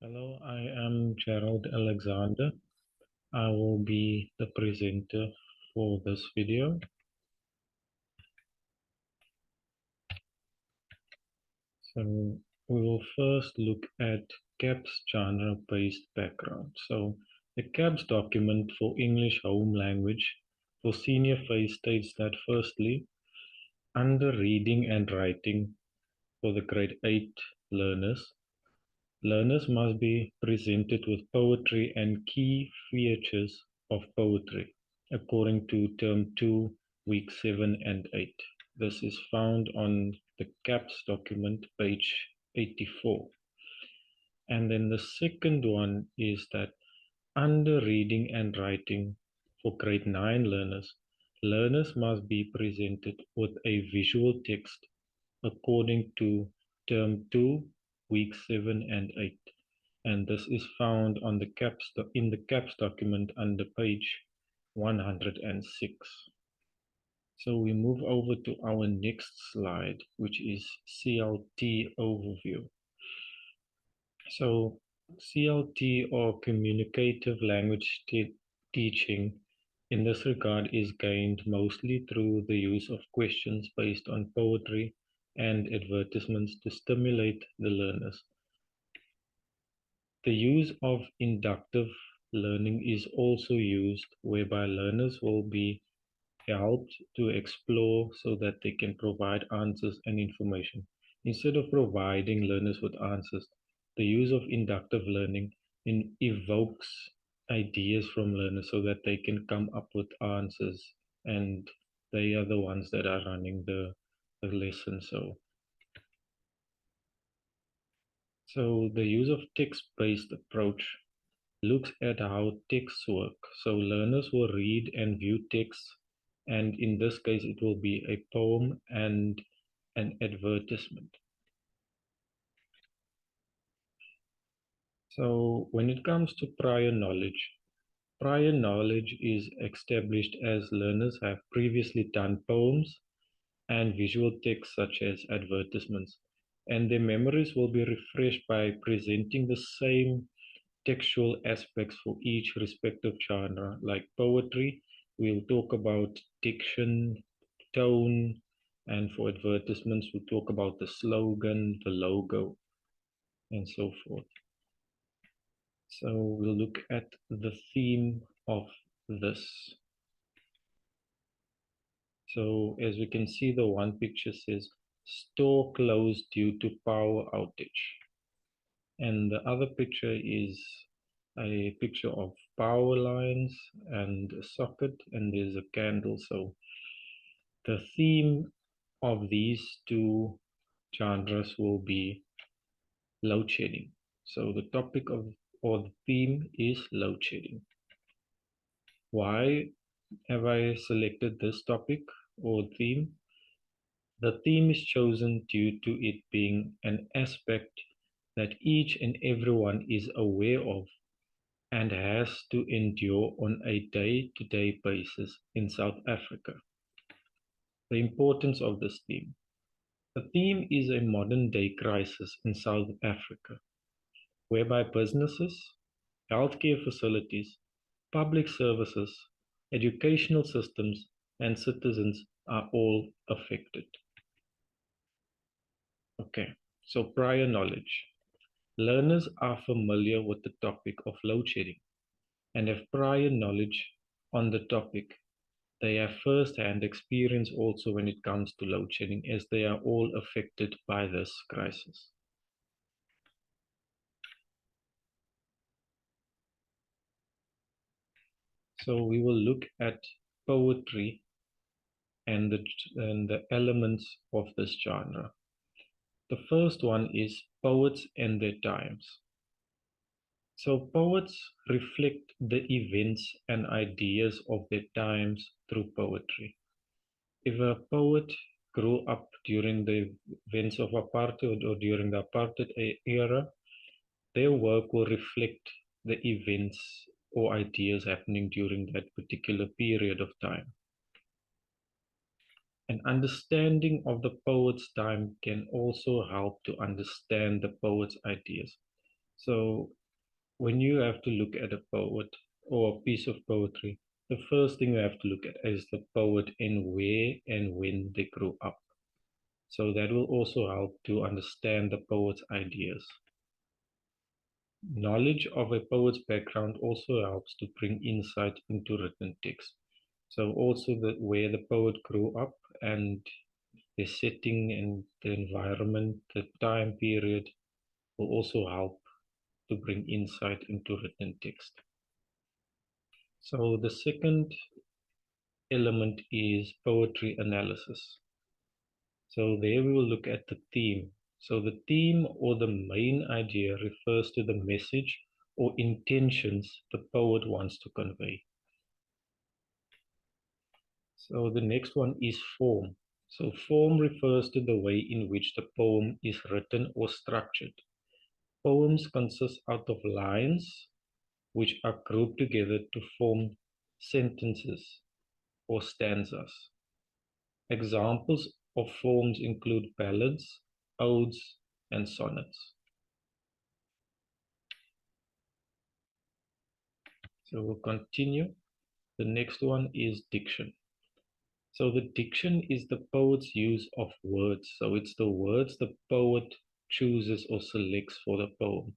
Hello, I am Gerald Alexander. I will be the presenter for this video. So we will first look at CAPS genre-based background. So the CAPS document for English home language for senior phase states that firstly, under reading and writing for the grade 8 learners, learners must be presented with poetry and key features of poetry, according to Term 2, Week 7 and 8. This is found on the CAPS document, page 84. And then the second one is that under reading and writing for grade 9 learners, learners must be presented with a visual text according to Term 2, Week 7 and 8. And this is found on the in the CAPS document under page 106. So we move over to our next slide, which is CLT overview. So CLT, or communicative language teaching, in this regard is gained mostly through the use of questions based on poetry and advertisements to stimulate the learners. The use of inductive learning is also used, whereby learners will be helped to explore so that they can provide answers and information. Instead of providing learners with answers, the use of inductive learning evokes ideas from learners so that they can come up with answers, and they are the ones that are running the lesson. So the use of text-based approach looks at how texts work. So learners will read and view texts, and in this case, it will be a poem and an advertisement. So when it comes to prior knowledge is established as learners have previously done poems and visual text such as advertisements, and their memories will be refreshed by presenting the same textual aspects for each respective genre. Like poetry, we'll talk about diction, tone, and for advertisements, we'll talk about the slogan, the logo, and so forth. So we'll look at the theme of this. So as we can see, the one picture says, store closed due to power outage. And the other picture is a picture of power lines and a socket, and there's a candle. So the theme of these two genres will be load shedding. So the topic of, or the theme, is load shedding. Why have I selected this topic or theme? The theme is chosen due to it being an aspect that each and everyone is aware of and has to endure on a day-to-day basis in South Africa. The importance of this theme. The theme is a modern-day crisis in South Africa, whereby businesses, healthcare facilities, public services, educational systems, and citizens are all affected. Okay, so prior knowledge. Learners are familiar with the topic of load shedding and have prior knowledge on the topic. They have first-hand experience also when it comes to load shedding, as they are all affected by this crisis. So we will look at poetry and the elements of this genre. The first one is poets and their times. So poets reflect the events and ideas of their times through poetry. If a poet grew up during the events of apartheid or during the apartheid era, their work will reflect the events or ideas happening during that particular period of time. An understanding of the poet's time can also help to understand the poet's ideas. So when you have to look at a poet or a piece of poetry, the first thing you have to look at is the poet and where and when they grew up. So that will also help to understand the poet's ideas. Knowledge of a poet's background also helps to bring insight into written text. So also where the poet grew up and the setting and the environment, the time period will also help to bring insight into written text. So the second element is poetry analysis. So there we will look at the theme. So the theme or the main idea refers to the message or intentions the poet wants to convey. So the next one is form. So form refers to the way in which the poem is written or structured. Poems consist out of lines which are grouped together to form sentences or stanzas. Examples of forms include ballads, odes, and sonnets. So we'll continue. The next one is diction. So the diction is the poet's use of words. So it's the words the poet chooses or selects for the poem.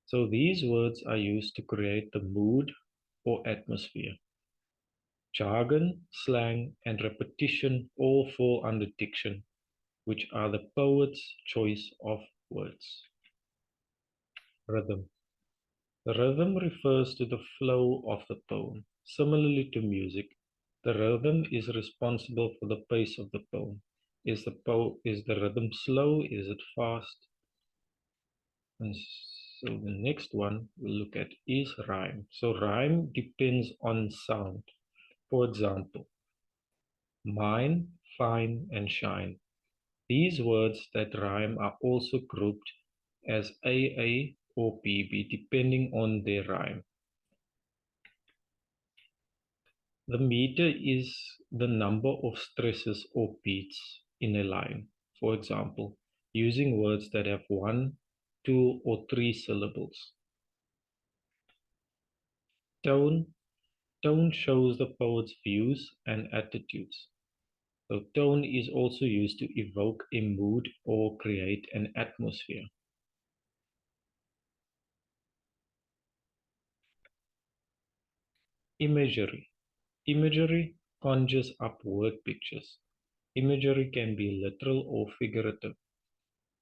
So these words are used to create the mood or atmosphere. Jargon, slang, and repetition all fall under diction, which are the poet's choice of words. Rhythm. The rhythm refers to the flow of the poem. Similarly to music, the rhythm is responsible for the pace of the poem. Is the rhythm slow? Is it fast? And so the next one we'll look at is rhyme. So rhyme depends on sound. For example, mine, fine, and shine. These words that rhyme are also grouped as AA or PB depending on their rhyme. The meter is the number of stresses or beats in a line. For example, using words that have one, two, or three syllables. Tone. Tone shows the poet's views and attitudes. So tone is also used to evoke a mood or create an atmosphere. Imagery. Imagery conjures up word pictures. Imagery can be literal or figurative.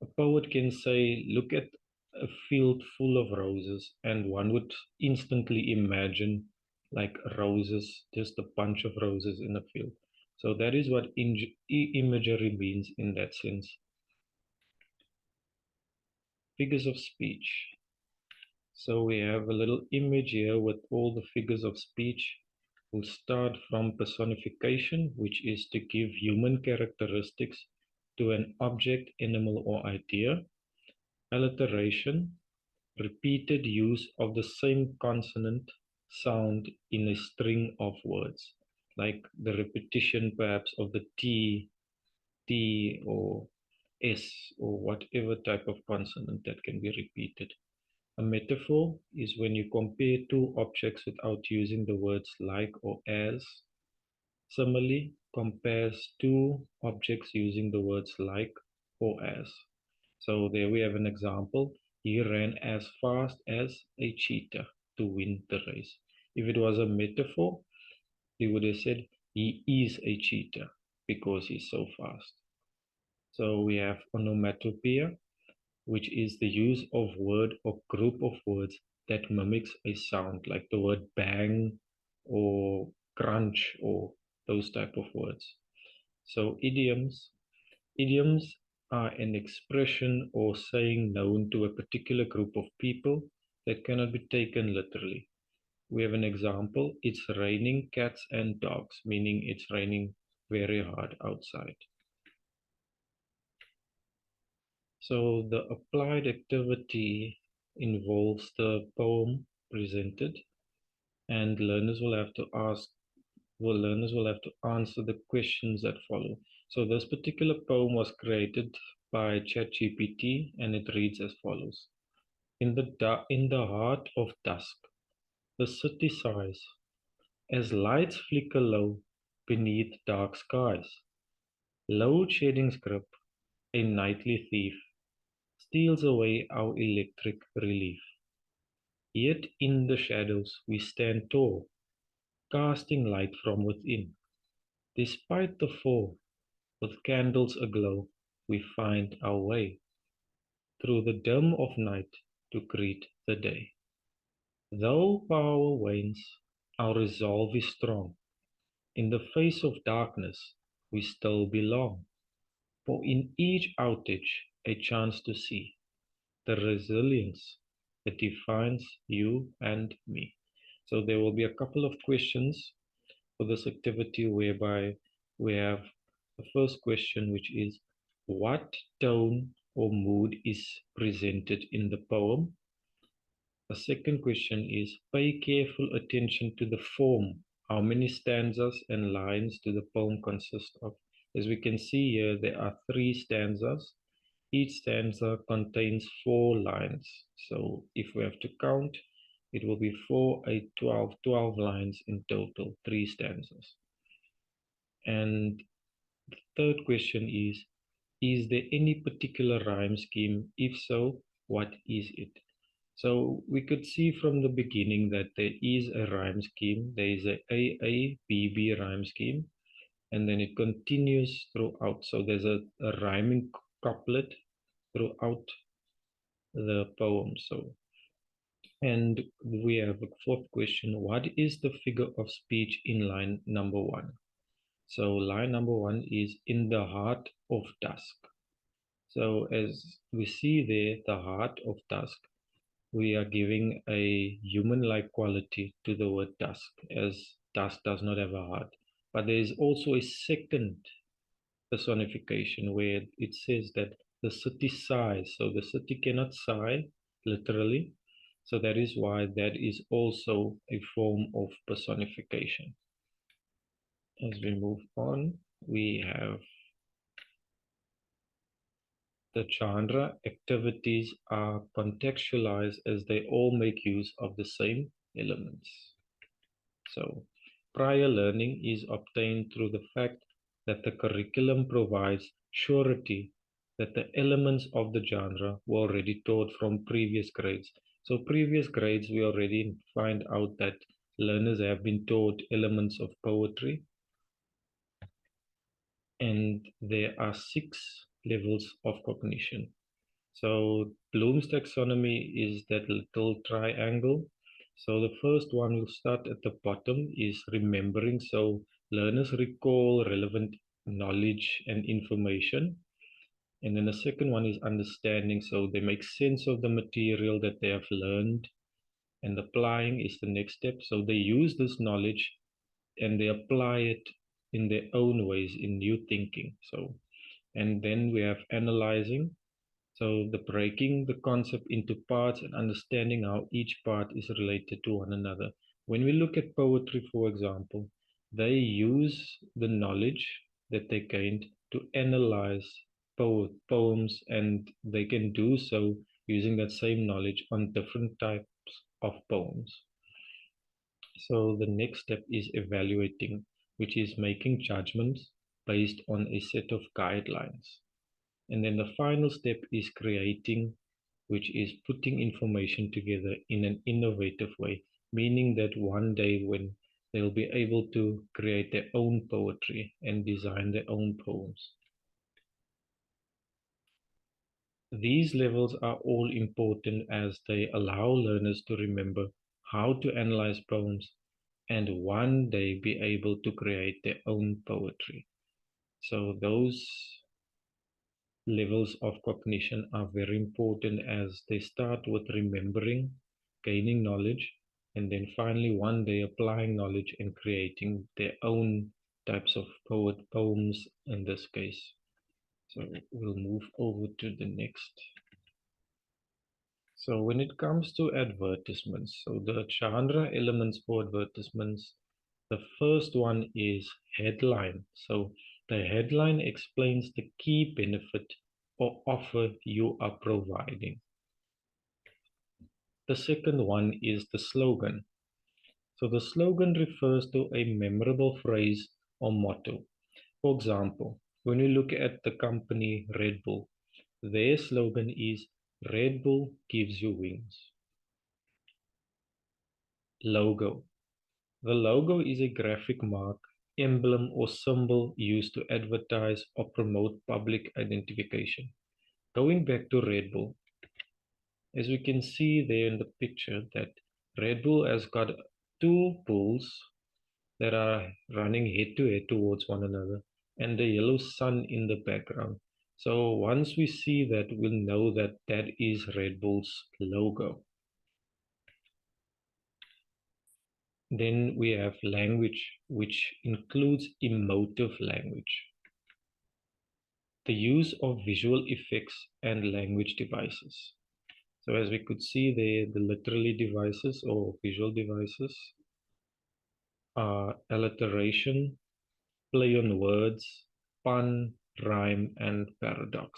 A poet can say, look at a field full of roses, and one would instantly imagine like roses, just a bunch of roses in a field. So that is what imagery means in that sense. Figures of speech. So we have a little image here with all the figures of speech. We'll start from personification, which is to give human characteristics to an object, animal, or idea. Alliteration, repeated use of the same consonant sound in a string of words, like the repetition perhaps of the T, or S, or whatever type of consonant that can be repeated. A metaphor is when you compare two objects without using the words like or as. Simile compares two objects using the words like or as. So there we have an example. He ran as fast as a cheetah to win the race. If it was a metaphor, he would have said he is a cheetah because he's so fast. So we have onomatopoeia, which is the use of word or group of words that mimics a sound, like the word bang or crunch or those type of words. So idioms. Idioms are an expression or saying known to a particular group of people that cannot be taken literally. We have an example. It's raining cats and dogs, meaning it's raining very hard outside. So the applied activity involves the poem presented, and learners will have to answer the questions that follow. So this particular poem was created by ChatGPT, and it reads as follows. In the heart of dusk, the city sighs as lights flicker low beneath dark skies. Load shedding's grip, a nightly thief, steals away our electric relief. Yet in the shadows we stand tall, casting light from within. Despite the fall, with candles aglow, we find our way through the dim of night to greet the day. Though power wanes, our resolve is strong. In the face of darkness, we still belong. For in each outage, a chance to see the resilience that defines you and me. So there will be a couple of questions for this activity whereby we have the first question, which is what tone or mood is presented in the poem? The second question is pay careful attention to the form. How many stanzas and lines do the poem consist of? As we can see here, there are three stanzas. Each stanza contains 4 lines. So if we have to count, it will be 4, 8, 12, 12 lines in total, 3 stanzas. And the third question is there any particular rhyme scheme? If so, what is it? So we could see from the beginning that there is a rhyme scheme. There is a AABB rhyme scheme, and then it continues throughout. So there's a rhyming couplet throughout the poem. And we have a fourth question. What is the figure of speech in line number 1? So line number 1 is in the heart of dusk. So as we see there, the heart of dusk, we are giving a human-like quality to the word dusk, as dusk does not have a heart. But there is also a second personification where it says that the city sighs. So the city cannot sigh, literally. So that is why that is also a form of personification. As we move on, we have the genre activities are contextualized as they all make use of the same elements. So, prior learning is obtained through the fact that the curriculum provides surety that the elements of the genre were already taught from previous grades. So, previous grades, we already find out that learners have been taught elements of poetry, and there are 6 levels of cognition. So Bloom's taxonomy is that little triangle. So the first one will start at the bottom is remembering. So learners recall relevant knowledge and information. And then the second one is understanding. So they make sense of the material that they have learned. And applying is the next step. So they use this knowledge and they apply it in their own ways in new thinking. So, and then we have analyzing. So the breaking the concept into parts and understanding how each part is related to one another. When we look at poetry, for example, they use the knowledge that they gained to analyze poems, and they can do so using that same knowledge on different types of poems. So the next step is evaluating, which is making judgments based on a set of guidelines. And then the final step is creating, which is putting information together in an innovative way, meaning that one day when they'll be able to create their own poetry and design their own poems. These levels are all important as they allow learners to remember how to analyze poems and one day be able to create their own poetry. So those levels of cognition are very important as they start with remembering, gaining knowledge, and then finally one day applying knowledge and creating their own types of poems in this case. So we'll move over to the next. So when it comes to advertisements, so the genre elements for advertisements, the first one is headline. So the headline explains the key benefit or offer you are providing. The second one is the slogan. So the slogan refers to a memorable phrase or motto. For example, when you look at the company Red Bull, their slogan is Red Bull gives you wings. Logo. The logo is a graphic mark, emblem, or symbol used to advertise or promote public identification. Going back to Red Bull, as we can see there in the picture, that Red Bull has got two bulls that are running head to head towards one another, and the yellow sun in the background. So once we see that, we'll know that that is Red Bull's logo. Then we have language, which includes emotive language, the use of visual effects and language devices. So as we could see there, the literary devices or visual devices are alliteration, play on words, pun, rhyme, and paradox.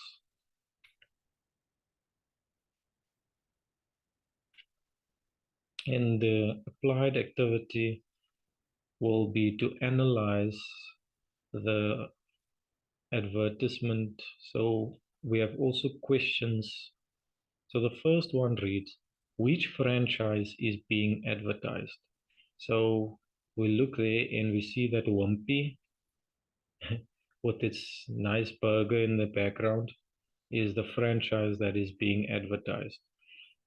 And the applied activity will be to analyze the advertisement. So we have also questions. So the first one reads, which franchise is being advertised? So we look there and we see that Wimpy with its nice burger in the background is the franchise that is being advertised.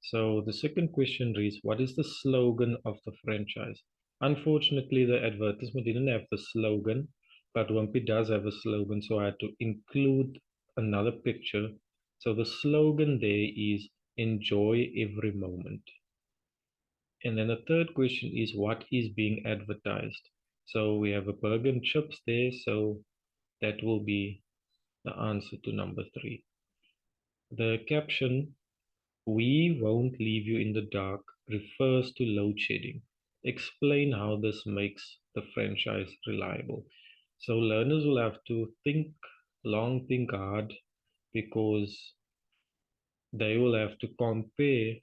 So the second question reads, what is the slogan of the franchise? Unfortunately, the advertisement didn't have the slogan, but Wimpy does have a slogan, so I had to include another picture. So the slogan there is enjoy every moment. And then the third question is what is being advertised? So we have a burger and chips there, so that will be the answer to number three. The caption, we won't leave you in the dark, refers to load shedding. Explain how this makes the franchise reliable. So learners will have to think long, think hard, because they will have to compare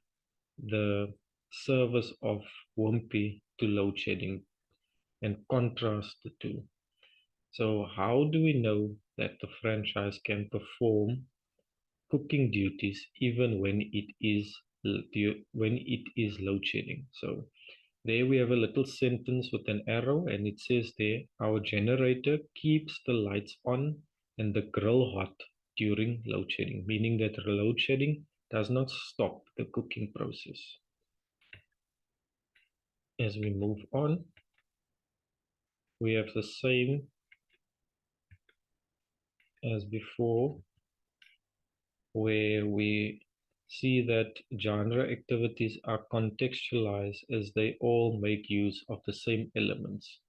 the service of Wimpy to load shedding and contrast the two. So how do we know that the franchise can perform cooking duties even when it is load shedding? So there we have a little sentence with an arrow, and it says there, our generator keeps the lights on and the grill hot during load shedding, meaning that load shedding does not stop the cooking process. As we move on, we have the same as before, where we see that genre activities are contextualized as they all make use of the same elements.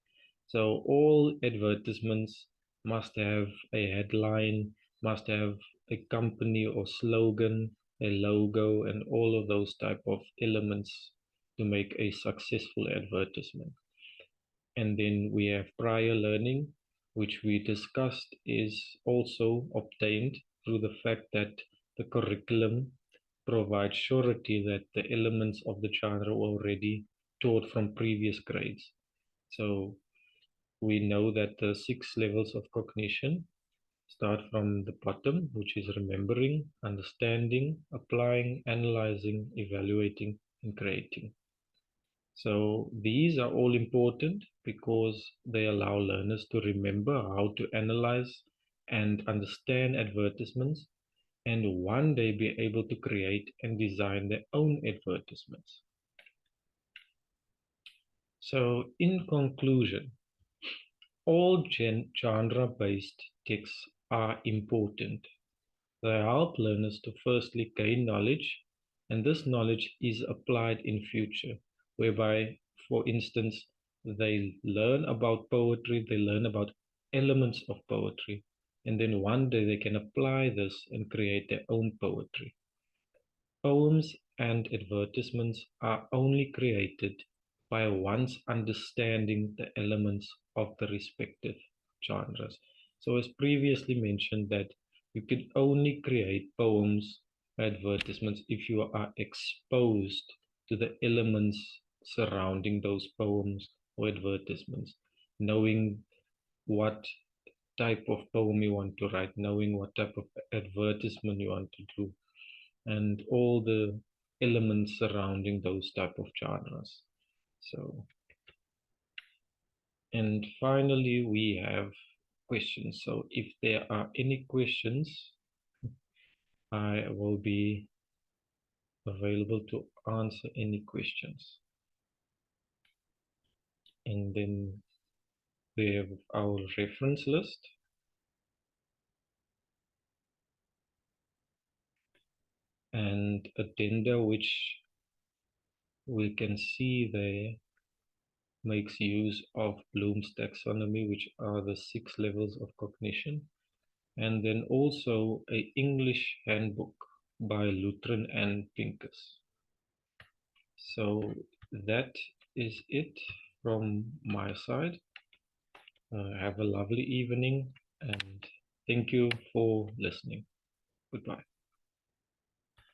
So all advertisements must have a headline, must have a company or slogan, a logo, and all of those type of elements to make a successful advertisement. And then we have prior learning, which we discussed is also obtained through the fact that the curriculum provides surety that the elements of the genre were already taught from previous grades. So we know that the 6 levels of cognition start from the bottom, which is remembering, understanding, applying, analyzing, evaluating, and creating. So these are all important because they allow learners to remember how to analyze and understand advertisements, and one day be able to create and design their own advertisements. So in conclusion, all genre-based texts are important. They help learners to firstly gain knowledge, and this knowledge is applied in future, whereby, for instance, they learn about poetry, they learn about elements of poetry, and then one day they can apply this and create their own poetry. Poems and advertisements are only created by once understanding the elements of the respective genres. So as previously mentioned, that you can only create poems, advertisements, if you are exposed to the elements surrounding those poems or advertisements, knowing what type of poem you want to write, knowing what type of advertisement you want to do, and all the elements surrounding those type of genres. So, and finally, we have questions. So if there are any questions, I will be available to answer any questions. And then we have our reference list. And addenda, which we can see there, makes use of Bloom's taxonomy, which are the 6 levels of cognition. And then also a English handbook by Lutheran and Pincus. So that is it from my side. Have a lovely evening and thank you for listening. Goodbye.